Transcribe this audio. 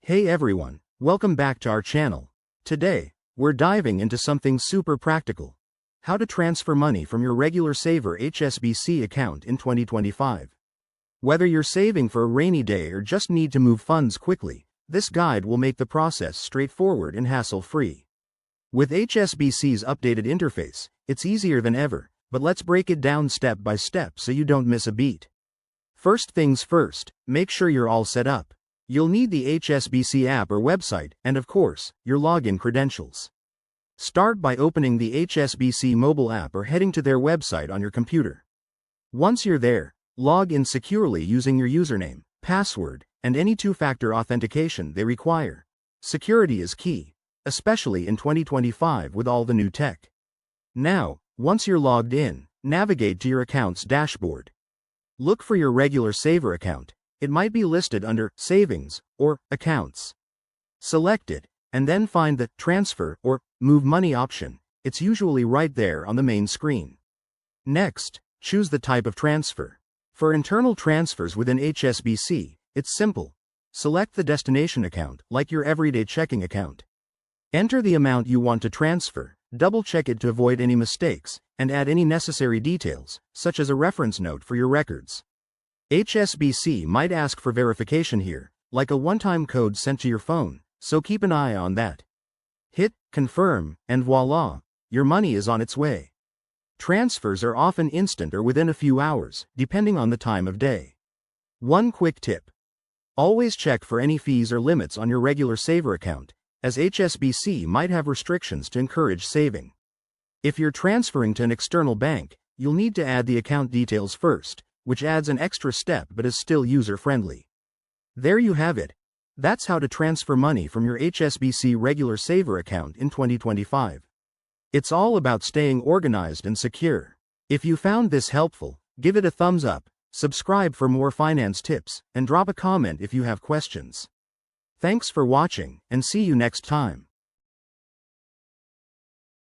Hey everyone, welcome back to our channel. Today, we're diving into something super practical. How to transfer money from your regular saver HSBC account in 2025. Whether you're saving for a rainy day or just need to move funds quickly, this guide will make the process straightforward and hassle-free. With HSBC's updated interface, it's easier than ever, but let's break it down step by step so you don't miss a beat. First things first, make sure you're all set up. You'll need the HSBC app or website, and of course, your login credentials. Start by opening the HSBC mobile app or heading to their website on your computer. Once you're there, log in securely using your username, password, and any two-factor authentication they require. Security is key, especially in 2025 with all the new tech. Now, once you're logged in, navigate to your account's dashboard. Look for your regular saver account. It might be listed under Savings or Accounts. Select it, and then find the Transfer or Move Money option. It's usually right there on the main screen. Next, choose the type of transfer. For internal transfers within HSBC, it's simple. Select the destination account, like your everyday checking account. Enter the amount you want to transfer, double-check it to avoid any mistakes, and add any necessary details, such as a reference note for your records. HSBC might ask for verification here, like a one-time code sent to your phone, so keep an eye on that. Hit Confirm, and voila, your money is on its way. Transfers are often instant or within a few hours, depending on the time of day. One quick tip. Always check for any fees or limits on your regular saver account, as HSBC might have restrictions to encourage saving. If you're transferring to an external bank, you'll need to add the account details first, which adds an extra step but is still user-friendly. There you have it. That's how to transfer money from your HSBC regular saver account in 2025. It's all about staying organized and secure. If you found this helpful, give it a thumbs up, subscribe for more finance tips, and drop a comment if you have questions. Thanks for watching, and see you next time.